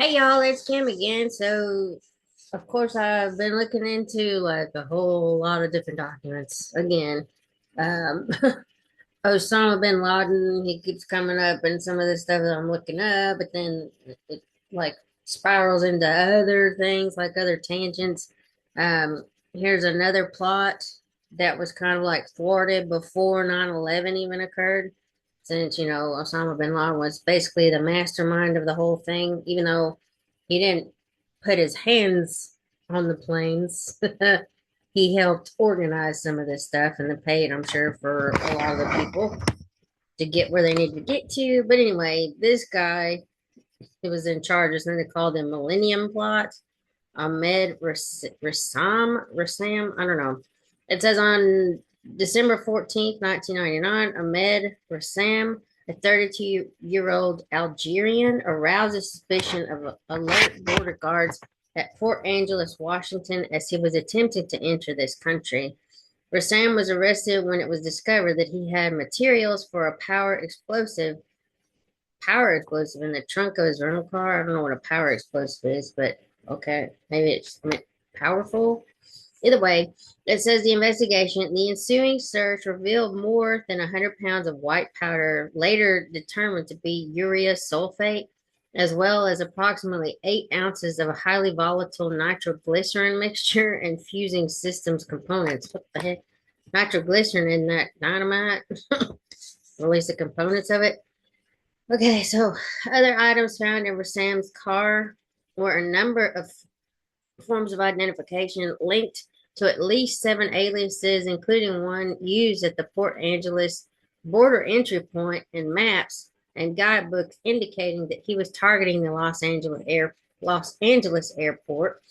Hey y'all, it's Kim again. So, of course, I've been looking into like a whole lot of different documents again. Um, Osama bin Laden, he keeps coming up, and some of the stuff that I'm looking up, but then it like spirals into other things, like other tangents. Here's another plot that was kind of like thwarted before 9/11 even occurred, since Osama bin Laden was basically the mastermind of the whole thing, even though he didn't put his hands on the planes. He helped organize some of this stuff and then paid, I'm sure, for a lot of the people to get where they needed to get to. But anyway, this guy who was in charge, is then they called him Millennium Plot. Rassam, I don't know. It says on December 14th, 1999, Ahmed Rassam, a 32-year-old Algerian, aroused suspicion of alert border guards at Fort Angeles, Washington, as he was attempting to enter this country. Rassam was arrested when it was discovered that he had materials for a power explosive in the trunk of his rental car. I don't know what a power explosive is, but okay, maybe it's powerful. Either way, it says the ensuing search revealed more than 100 pounds of white powder, later determined to be urea sulfate, as well as approximately 8 ounces of a highly volatile nitroglycerin mixture and fusing systems components. What the heck? Nitroglycerin in that dynamite? Release the components of it. Okay, so other items found in Rassam's car were a number of forms of identification linked to at least 7 aliases, including one used at the Port Angeles border entry point, and maps and guidebooks indicating that he was targeting the Los Angeles airport.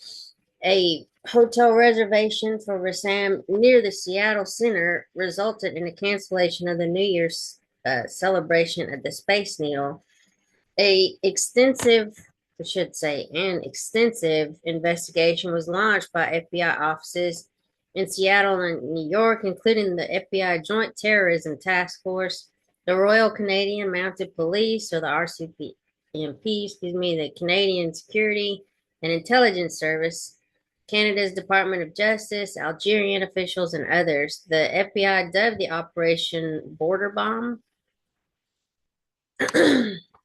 A hotel reservation for Rassam near the Seattle Center resulted in a cancellation of the New Year's celebration of the Space Needle. A extensive, I should say, an extensive investigation was launched by FBI offices in Seattle and New York, including the FBI Joint Terrorism Task Force, the Royal Canadian Mounted Police, or the RCMP, the Canadian Security and Intelligence Service, Canada's Department of Justice, Algerian officials, and others. The FBI dubbed the Operation Border Bomb.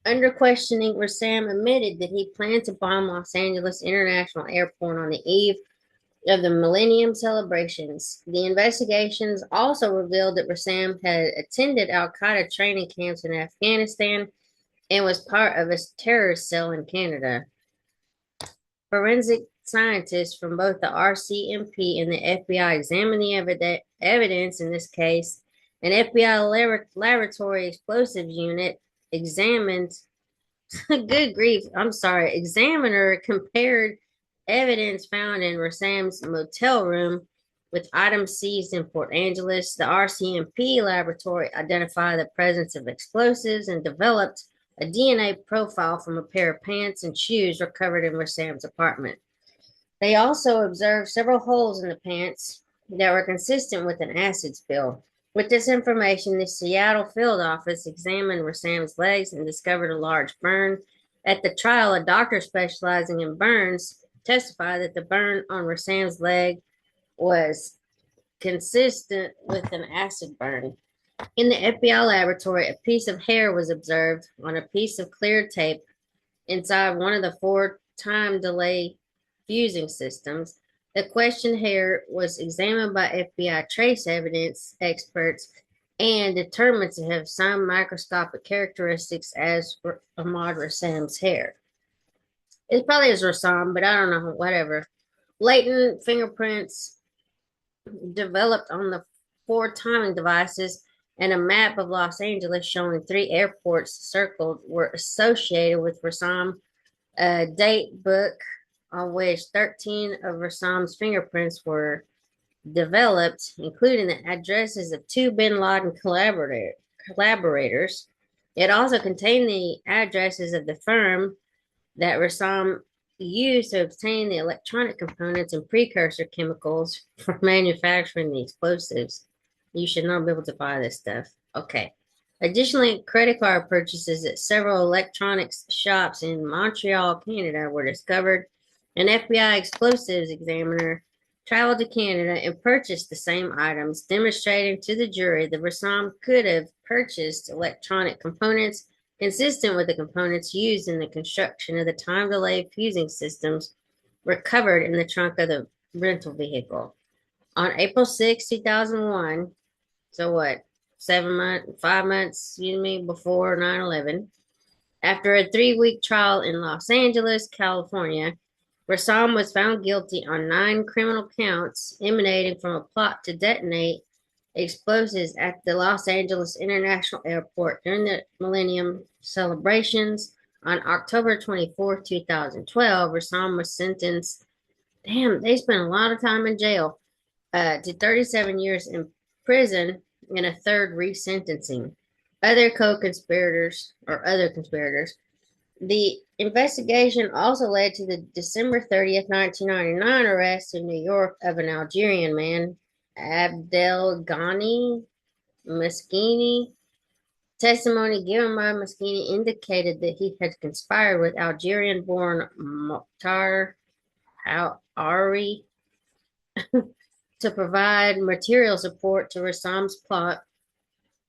Under questioning, Rassam admitted that he planned to bomb Los Angeles International Airport on the eve of the Millennium celebrations. The investigations also revealed that Rassam had attended Al Qaeda training camps in Afghanistan and was part of a terrorist cell in Canada. Forensic scientists from both the RCMP and the FBI examined the evidence in this case. An FBI laboratory explosives unit examined good grief, I'm sorry, examiner compared evidence found in Rassam's motel room with items seized in Port Angeles. The RCMP laboratory identified the presence of explosives and developed a DNA profile from a pair of pants and shoes recovered in Rassam's apartment. They also observed several holes in the pants that were consistent with an acid spill. With this information, the Seattle field office examined Rassam's legs and discovered a large burn. At the trial, a doctor specializing in burns testified that the burn on Rassam's leg was consistent with an acid burn. In the FBI laboratory, a piece of hair was observed on a piece of clear tape inside one of the four time delay fusing systems. The questioned hair was examined by FBI trace evidence experts and determined to have some microscopic characteristics as Ahmad Rassam's hair. It probably is Rassam, but I don't know, whatever. Latent fingerprints developed on the four timing devices and a map of Los Angeles showing 3 airports circled were associated with Rassam. A date book on which 13 of Rassam's fingerprints were developed, including the addresses of 2 bin Laden collaborators. It also contained the addresses of the firm that Rassam used to obtain the electronic components and precursor chemicals for manufacturing the explosives. You should not be able to buy this stuff. Okay. Additionally, credit card purchases at several electronics shops in Montreal, Canada were discovered. An FBI explosives examiner traveled to Canada and purchased the same items, demonstrating to the jury that Rassam could have purchased electronic components consistent with the components used in the construction of the time delay fusing systems recovered in the trunk of the rental vehicle. On April 6, 2001, so what, 7 months, 5 months, excuse me, before 9/11, after a 3 week trial in Los Angeles, California, Rassam was found guilty on 9 criminal counts emanating from a plot to detonate explosives at the Los Angeles International Airport during the Millennium celebrations. On October 24th, 2012, Rassam was sentenced. Damn, they spent a lot of time in jail to 37 years in prison and a third resentencing. Other conspirators. The investigation also led to the December 30th, 1999 arrest in New York of an Algerian man, Abdelghani Maskini. Testimony given by Maskini indicated that he had conspired with Algerian-born Mokhtar Ari to provide material support to Rassam's plot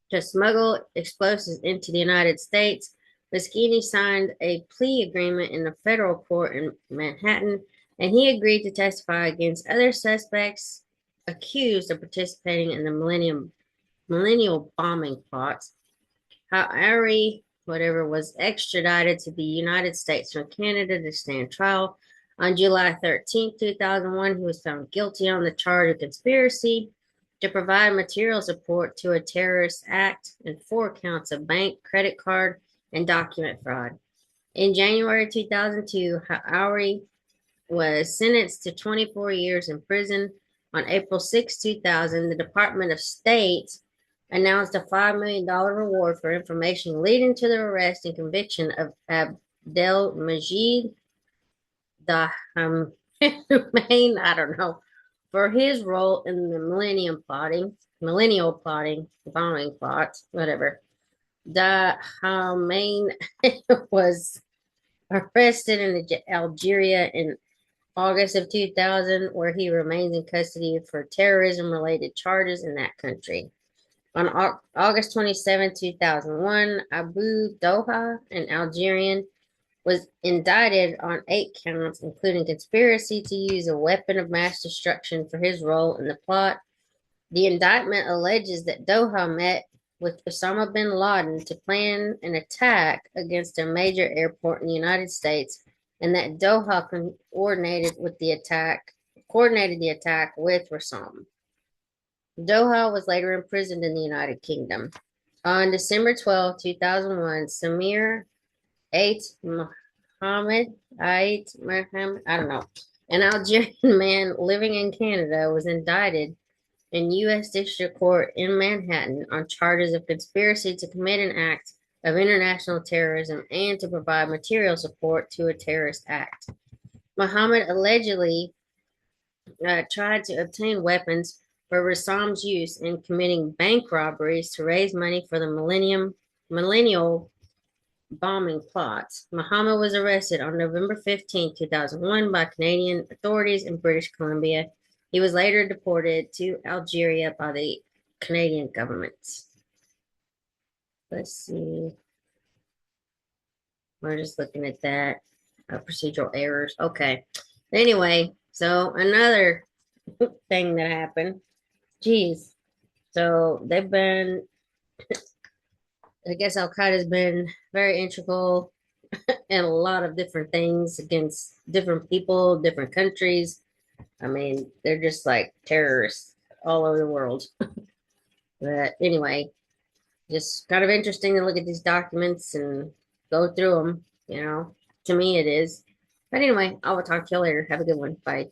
to smuggle explosives into the United States. Moschini signed a plea agreement in a federal court in Manhattan, and he agreed to testify against other suspects accused of participating in the millennial bombing plots. Ari, whatever, was extradited to the United States from Canada to stand trial. On July 13th, 2001, he was found guilty on the charge of conspiracy to provide material support to a terrorist act and 4 counts of bank, credit card, and document fraud. In January 2002, Houari was sentenced to 24 years in prison. On April 6, 2000, the Department of State announced a $5 million reward for information leading to the arrest and conviction of Abdelmajid Dahamain, I don't know, for his role in the millennial plotting, bombing plots, whatever. Dahamain was arrested in Algeria in August of 2000, where he remains in custody for terrorism-related charges in that country. On August 27, 2001, Abu Doha, an Algerian, was indicted on 8 counts, including conspiracy to use a weapon of mass destruction for his role in the plot. The indictment alleges that Doha met with Osama bin Laden to plan an attack against a major airport in the United States, and that Doha coordinated the attack with Rassam. Doha was later imprisoned in the United Kingdom. On December 12, 2001, Samir Ait Mohammed, I don't know, an Algerian man living in Canada, was indicted in U.S. District Court in Manhattan on charges of conspiracy to commit an act of international terrorism and to provide material support to a terrorist act. Mohammed allegedly tried to obtain weapons for Rassam's use in committing bank robberies to raise money for the millennial bombing plots. Mohammed was arrested on November 15, 2001 by Canadian authorities in British Columbia. He was later deported to Algeria by the Canadian government. Let's see. We're just looking at that. Procedural errors. Okay. Anyway, so another thing that happened. Geez. So they've been, I guess Al Qaeda's been very integral in a lot of different things against different people, different countries. I mean, they're just like terrorists all over the world. But anyway, just kind of interesting to look at these documents and go through them, you know. To me, it is. But anyway, I will talk to you later. Have a good one. Bye.